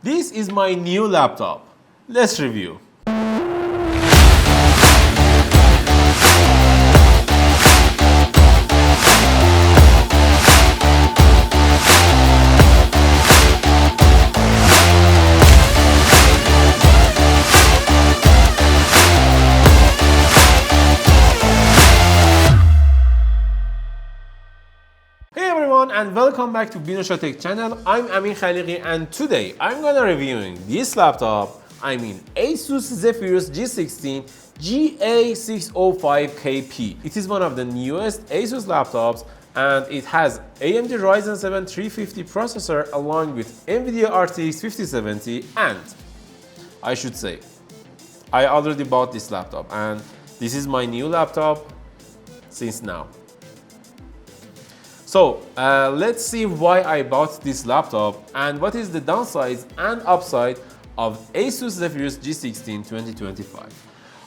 This is my new laptop. Let's review. And welcome back to Binosha Tech channel. I'm Amin Khaliqi and today I'm gonna reviewing this laptop. Asus Zephyrus G16 GA605KP. It is one of the newest Asus laptops and it has AMD Ryzen 7 350 processor along with NVIDIA RTX 5070, and I should say I already bought this laptop and this is my new laptop since now. So let's see why I bought this laptop and what is the downsides and upside of Asus Zephyrus G16 2025.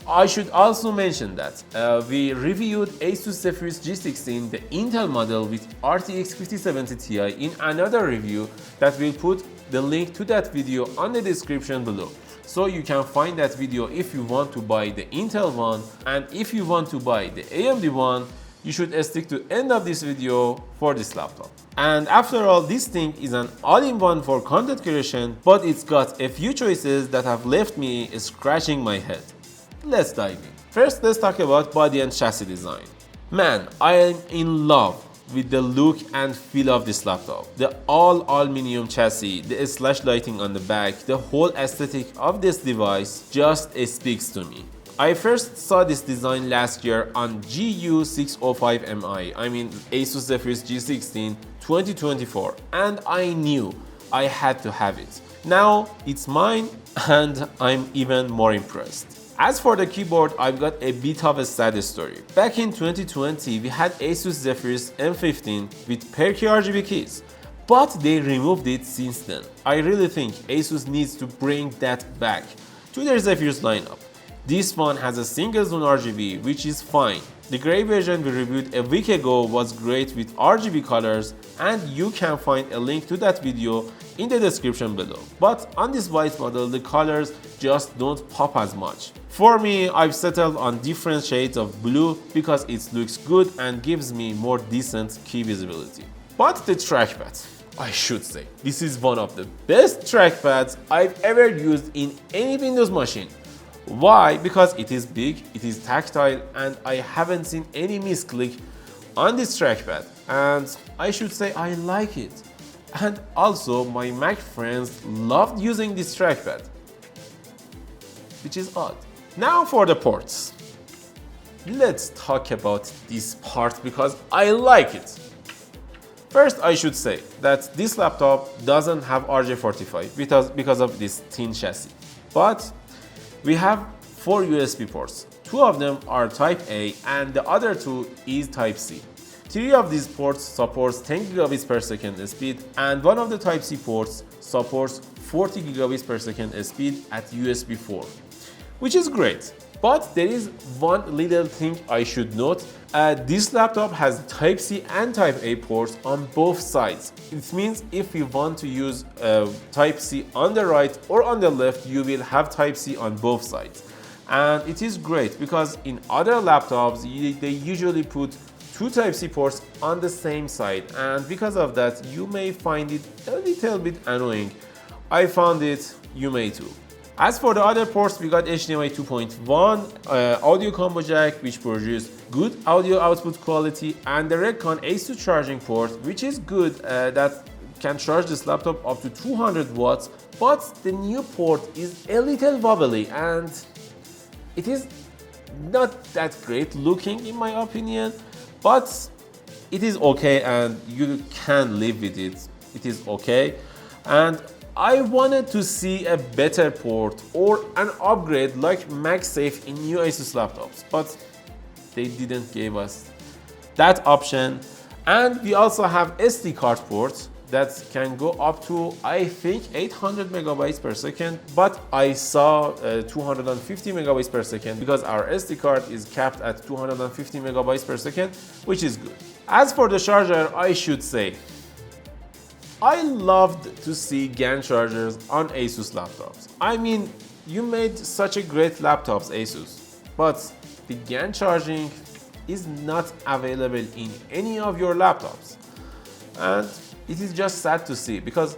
I should also mention that we reviewed Asus Zephyrus G16, the Intel model with RTX 5070 Ti, in another review that we'll put the link to that video on the description below. So you can find that video if you want to buy the Intel one, and if you want to buy the AMD one, you should stick to end of this video for this laptop. And after all, this thing is an all-in-one for content creation, but it's got a few choices that have left me scratching my head. Let's dive in. First, let's talk about body and chassis design. Man, I am in love with the look and feel of this laptop. The all aluminum chassis, the slash lighting on the back, the whole aesthetic of this device just speaks to me. I first saw this design last year on GU605MI, Asus Zephyrus G16 2024, and I knew I had to have it. Now it's mine and I'm even more impressed. As for the keyboard, I've got a bit of a sad story. Back in 2020, we had Asus Zephyrus M15 with perky RGB keys, but they removed it since then. I really think Asus needs to bring that back to their Zephyrus lineup. This one has a single zone RGB, which is fine. The gray version we reviewed a week ago was great with RGB colors, and you can find a link to that video in the description below. But on this white model, the colors just don't pop as much. For me, I've settled on different shades of blue because it looks good and gives me more decent key visibility. But the trackpad, I should say, this is one of the best trackpads I've ever used in any Windows machine. Why? Because it is big, it is tactile, and I haven't seen any misclick on this trackpad, and I should say I like it. And also my Mac friends loved using this trackpad, which is odd. Now for the ports. Let's talk about this part because I like it. First, I should say that this laptop doesn't have RJ45 because of this thin chassis, but we have 4 USB ports. 2 of them are Type A and the other 2 is Type C. 3 of these ports supports 10 gigabits per second speed, and one of the Type C ports supports 40 gigabits per second speed at USB 4, which is great. But there is one little thing I should note. This laptop has Type C and Type A ports on both sides. It means if you want to use Type C on the right or on the left, you will have Type C on both sides. And it is great because in other laptops, they usually put 2 Type C ports on the same side. And because of that, you may find it a little bit annoying. I found it, you may too. As for the other ports, we got HDMI 2.1, audio combo jack, which produces good audio output quality, and the Recon Ace2 charging port, which is good, that can charge this laptop up to 200 watts, but the new port is a little wobbly and it is not that great looking in my opinion, but it is okay and you can live with it. It is okay. And I wanted to see a better port or an upgrade like MagSafe in new Asus laptops, but they didn't give us that option. And we also have SD card ports that can go up to, I think, 800 megabytes per second, but I saw 250 megabytes per second because our SD card is capped at 250 megabytes per second, which is good. As for the charger, I should say I loved to see GaN chargers on Asus laptops. I mean, you made such a great laptops, Asus, but the GaN charging is not available in any of your laptops. And it is just sad to see because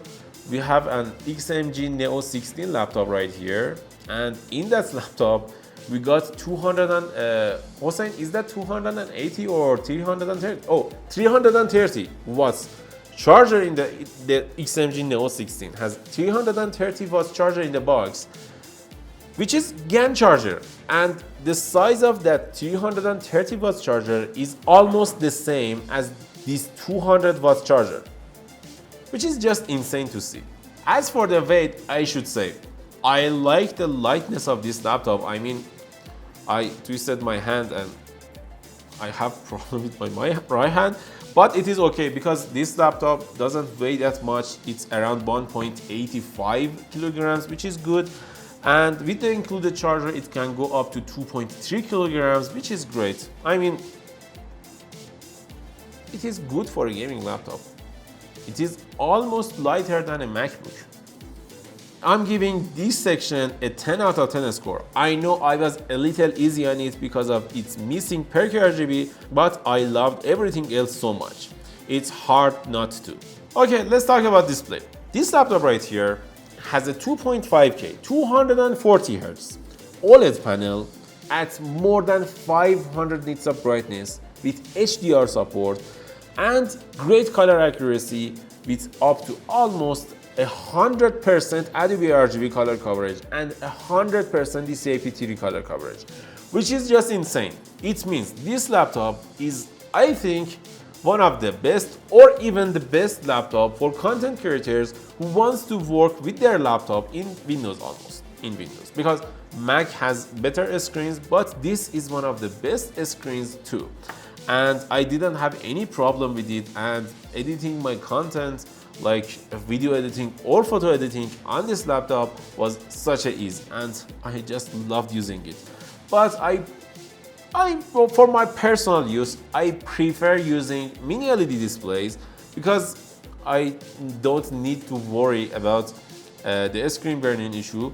we have an XMG Neo 16 laptop right here, and in that laptop we got 200 and Hossein, is that 280 or 330? Oh, 330 watts charger in the XMG Neo 16 has 330 watts charger in the box, which is GaN charger, and the size of that 330 watts charger is almost the same as this 200 watts charger, which is just insane to see. As for the weight, I should say, I like the lightness of this laptop. I mean, I twisted my hand and I have problem with my right hand, but it is okay because this laptop doesn't weigh that much. It's around 1.85 kilograms, which is good. And with the included charger, it can go up to 2.3 kilograms, which is great. I mean, it is good for a gaming laptop. It is almost lighter than a MacBook. I'm giving this section a 10 out of 10 score. I know I was a little easy on it because of its missing per RGB, but I loved everything else so much. It's hard not to. Okay, let's talk about display. This laptop right here has a 2.5K, 240 Hz OLED panel at more than 500 nits of brightness with HDR support and great color accuracy with up to almost 100% Adobe RGB color coverage and 100% DCI-P3 color coverage, which is just insane. It means this laptop is, I think, one of the best or even the best laptop for content creators who wants to work with their laptop in Windows, almost in Windows, because Mac has better screens, but this is one of the best screens too. And I didn't have any problem with it, and editing my content like video editing or photo editing on this laptop was such a ease, and I just loved using it. But for my personal use, I prefer using mini LED displays because I don't need to worry about the screen burning issue.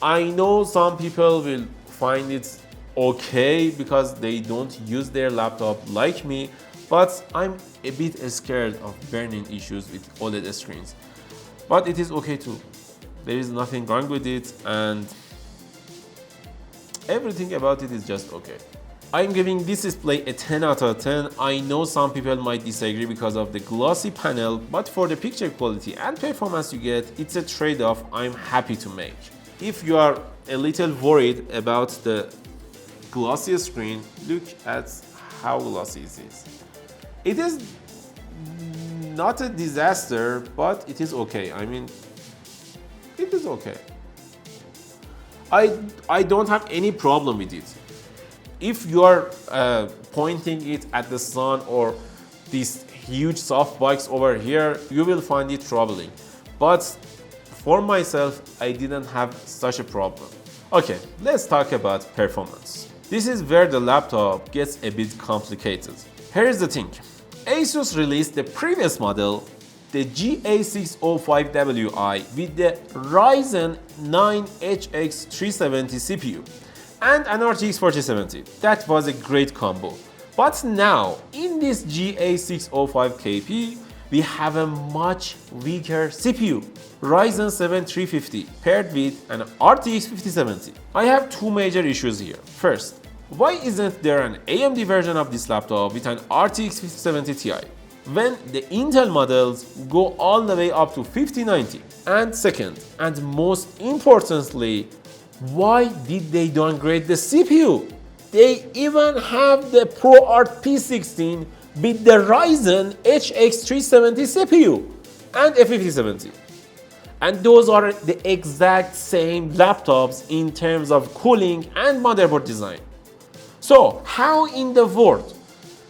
I know some people will find it okay because they don't use their laptop like me, but I'm a bit scared of burning issues with OLED screens. But it is okay too. There is nothing wrong with it, and everything about it is just okay. I'm giving this display a 10 out of 10. I know some people might disagree because of the glossy panel, but for the picture quality and performance you get, it's a trade-off I'm happy to make. If you are a little worried about the glossy screen, look at how glossy it is. It is not a disaster, but it is okay. I mean, it is okay. I don't have any problem with it. If you are pointing it at the sun or this huge softbox over here, you will find it troubling. But for myself, I didn't have such a problem. Okay, let's talk about performance. This is where the laptop gets a bit complicated. Here's the thing. Asus released the previous model, the GA605WI, with the Ryzen 9 HX370 CPU and an RTX 4070. That was a great combo. But now, in this GA605KP, we have a much weaker CPU, Ryzen 7 350, paired with an RTX 5070. I have two major issues here. First, why isn't there an AMD version of this laptop with an RTX 5070 Ti, when the Intel models go all the way up to 5090? And second, and most importantly, why did they downgrade the CPU? They even have the ProArt P16 with the Ryzen HX370 CPU and a 5070. And those are the exact same laptops in terms of cooling and motherboard design. So how in the world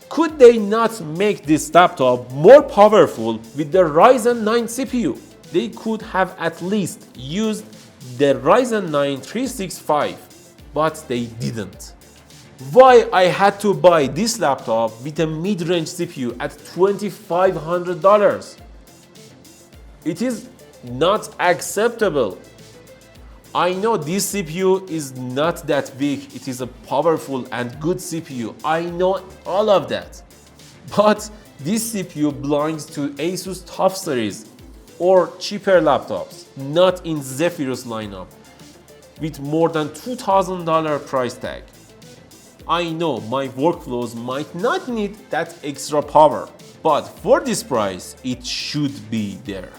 could they not make this laptop more powerful with the Ryzen 9 CPU? They could have at least used the Ryzen 9 365, but they didn't. Why I had to buy this laptop with a mid-range CPU at $2,500? It is not acceptable. I know this CPU is not that big. It is a powerful and good CPU. I know all of that. But this CPU belongs to Asus top series or cheaper laptops, not in Zephyrus lineup with more than $2,000 price tag. I know my workflows might not need that extra power, but for this price, it should be there.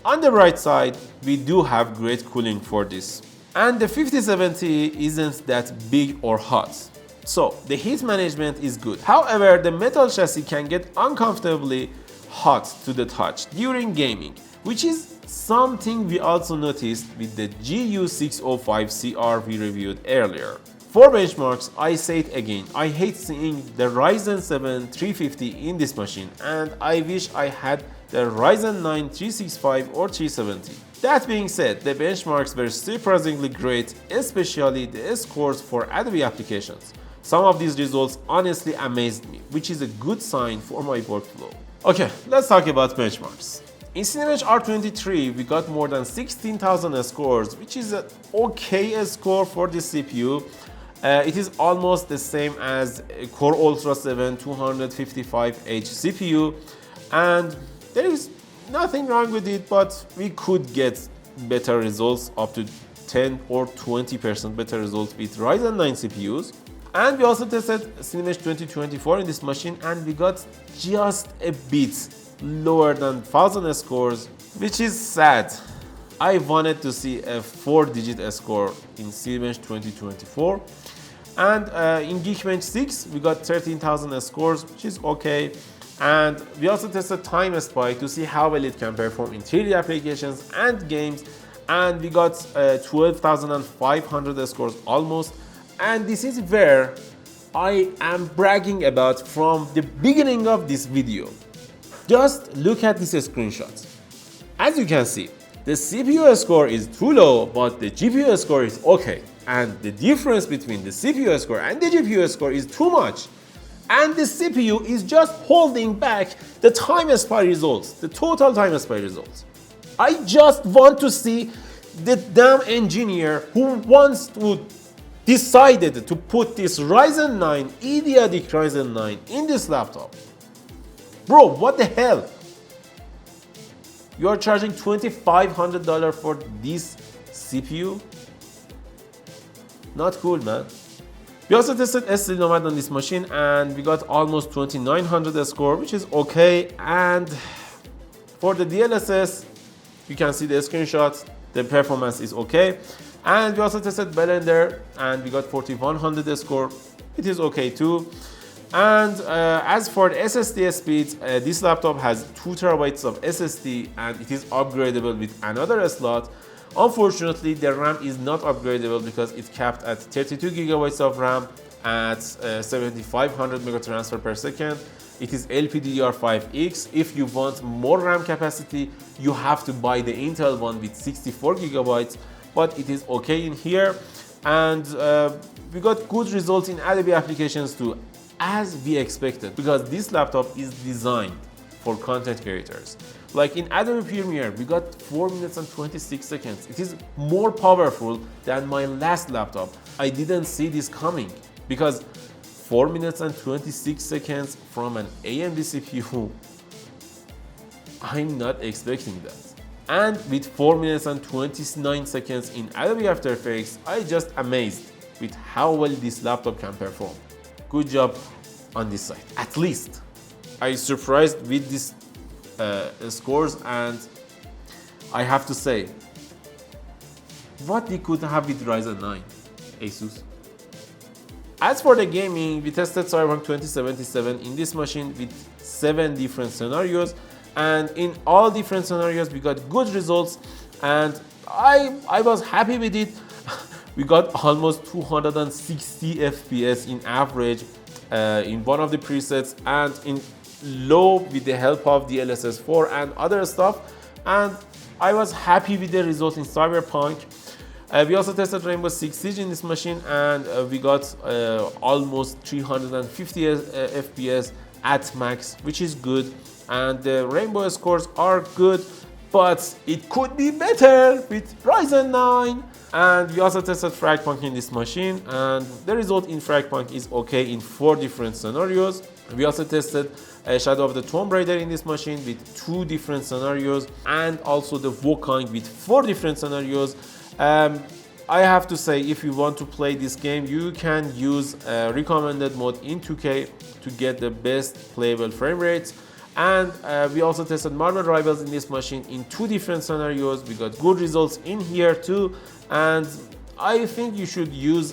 On the right side, we do have great cooling for this. And the 5070 isn't that big or hot. So the heat management is good. However, the metal chassis can get uncomfortably hot to the touch during gaming, which is something we also noticed with the GU605CR we reviewed earlier. For benchmarks, I say it again, I hate seeing the Ryzen 7 350 in this machine, and I wish I had the Ryzen 9 365 or 370. That being said, the benchmarks were surprisingly great, especially the scores for Adobe applications. Some of these results honestly amazed me, which is a good sign for my workflow. Okay, let's talk about benchmarks. In Cinebench R23, we got more than 16,000 scores, which is an okay score for this CPU. It is almost the same as Core Ultra 7 255H CPU, and there is nothing wrong with it, but we could get better results, up to 10 or 20% better results with Ryzen 9 CPUs. And we also tested Cinebench 2024 in this machine, and we got just a bit lower than 1000 scores, which is sad. I wanted to see a 4-digit score in Cinebench 2024. And in Geekbench 6, we got 13,000 scores, which is okay. And we also tested Time Spy to see how well it can perform in 3D applications and games. And we got 12,500 scores almost. And this is where I am bragging about from the beginning of this video. Just look at this screenshot. As you can see, the CPU score is too low, but the GPU score is okay. And the difference between the CPU score and the GPU score is too much. And the CPU is just holding back the Time Spy results, the total Time Spy results. I just want to see the damn engineer who decided to put this Ryzen 9, idiotic Ryzen 9 in this laptop. Bro, what the hell? You are charging $2,500 for this CPU? Not cool, man. We also tested S3 Nomad on this machine, and we got almost 2900 score, which is okay. And for the DLSS, you can see the screenshot, the performance is okay. And we also tested Blender, and we got 4100 score. It is okay too. And as for the SSD speeds, this laptop has 2 TB of SSD, and it is upgradable with another slot. Unfortunately, the RAM is not upgradable because it's capped at 32 GB of RAM at 7500 megatransfer per second. It is LPDDR5X. If you want more RAM capacity, you have to buy the Intel one with 64 GB, but it is okay in here. And we got good results in Adobe applications too, as we expected, because this laptop is designed for content creators. Like in Adobe Premiere, we got 4 minutes and 26 seconds. It is more powerful than my last laptop. I didn't see this coming, because 4 minutes and 26 seconds from an AMD CPU, I'm not expecting that. And with 4 minutes and 29 seconds in Adobe After Effects, I just amazed with how well this laptop can perform. Good job on this side. At least I surprised with this scores, and I have to say, what we could have with Ryzen 9, Asus. As for the gaming, we tested Cyberpunk 2077 in this machine with 7 different scenarios, and in all different scenarios we got good results, and I was happy with it. We got almost 260 FPS in average in one of the presets, and in low with the help of DLSS 4 and other stuff, and I was happy with the result in Cyberpunk. We also tested Rainbow Six Siege in this machine, and we got almost 350 FPS at max, which is good, and the Rainbow scores are good. but it could be better with Ryzen 9. And we also tested Fragpunk in this machine, and the result in Fragpunk is okay in 4 different scenarios. We also tested Shadow of the Tomb Raider in this machine with 2 different scenarios, and also the Wukong with 4 different scenarios. I have to say, if you want to play this game, you can use recommended mode in 2K to get the best playable frame rates. And we also tested Marvel Rivals in this machine in 2 different scenarios. We got good results in here too. And I think you should use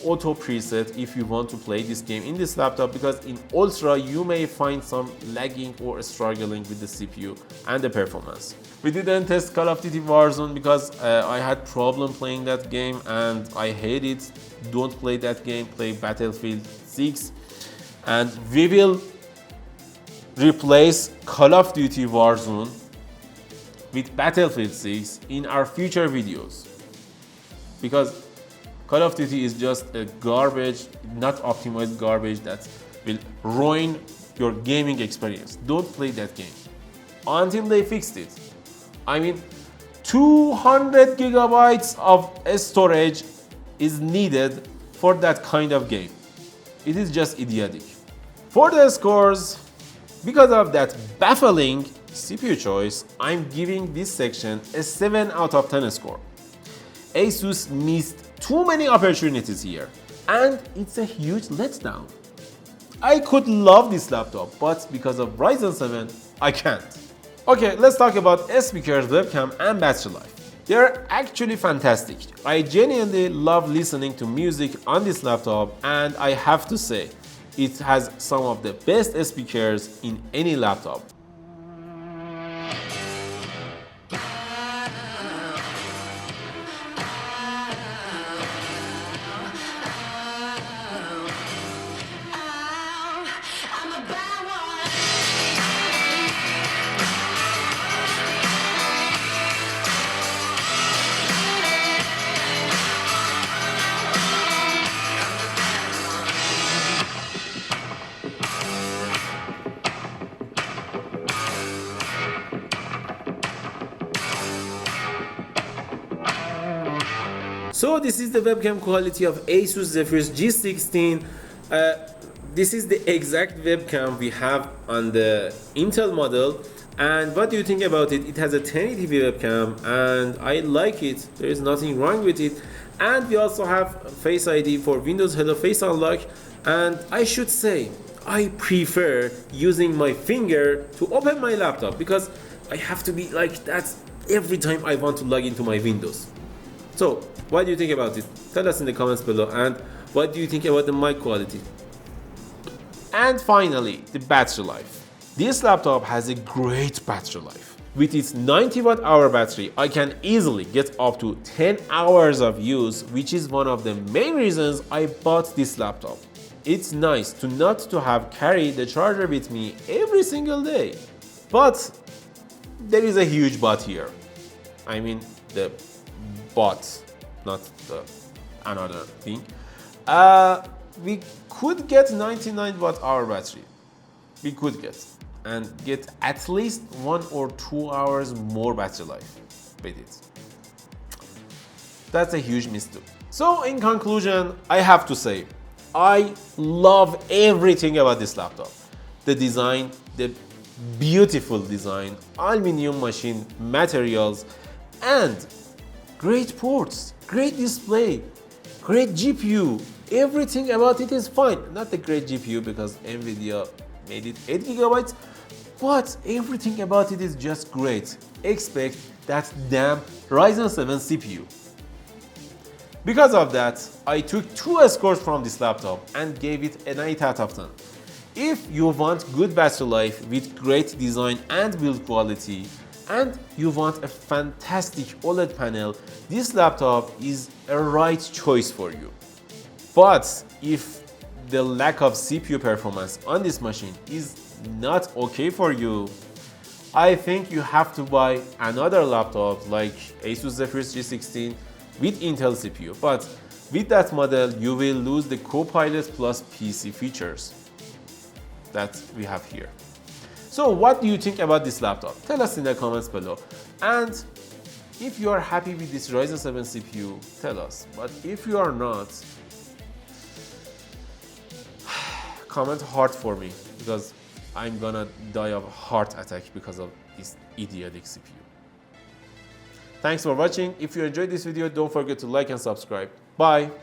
auto preset if you want to play this game in this laptop, because in Ultra you may find some lagging or struggling with the CPU and the performance. We didn't test Call of Duty Warzone because I had problem playing that game and I hate it. Don't play that game, play Battlefield 6. And we will replace Call of Duty Warzone with Battlefield 6 in our future videos, because Call of Duty is just a garbage, not optimized garbage that will ruin your gaming experience. Don't play that game until they fixed it. I mean, 200 gigabytes of storage is needed for that kind of game. It is just idiotic. For the scores, because of that baffling CPU choice, I'm giving this section a 7 out of 10 score. Asus missed too many opportunities here, and it's a huge letdown. I could love this laptop, but because of Ryzen 7, I can't. Okay, let's talk about speakers, webcam, and battery life. They're actually fantastic. I genuinely love listening to music on this laptop, and I have to say, it has some of the best speakers in any laptop. So this is the webcam quality of Asus Zephyrus G16. This is the exact webcam we have on the Intel model. And what do you think about it? It has a 1080p webcam and I like it. There is nothing wrong with it. And we also have Face ID for Windows Hello Face Unlock. And I should say, I prefer using my finger to open my laptop because I have to be like that every time I want to log into my Windows. So, what do you think about it? Tell us in the comments below. And what do you think about the mic quality? And finally, the battery life. This laptop has a great battery life. With its 90 watt-hour battery, I can easily get up to 10 hours of use, which is one of the main reasons I bought this laptop. It's nice to not to have carried the charger with me every single day. But there is a huge but here. I mean, the but, not the another thing. We could get 99 watt-hour battery. We could get at least 1 or 2 hours more battery life with it. That's a huge mistake. So in conclusion, I have to say, I love everything about this laptop. The design, the beautiful design, aluminum machine materials, and great ports, great display, great GPU. Everything about it is fine. Not the great GPU because Nvidia made it 8 gigabytes, but everything about it is just great. Expect that damn Ryzen 7 CPU. Because of that, I took 2 scores from this laptop and gave it an 8 out of 10. If you want good battery life with great design and build quality, and you want a fantastic OLED panel, this laptop is a right choice for you. But if the lack of CPU performance on this machine is not okay for you, I think you have to buy another laptop like Asus Zephyrus G16 with Intel CPU. But with that model, you will lose the Copilot Plus PC features that we have here. So what do you think about this laptop? Tell us in the comments below. And if you are happy with this Ryzen 7 CPU, tell us. But if you are not, comment hard for me, because I'm gonna die of a heart attack because of this idiotic CPU. Thanks for watching. If you enjoyed this video, don't forget to like and subscribe. Bye.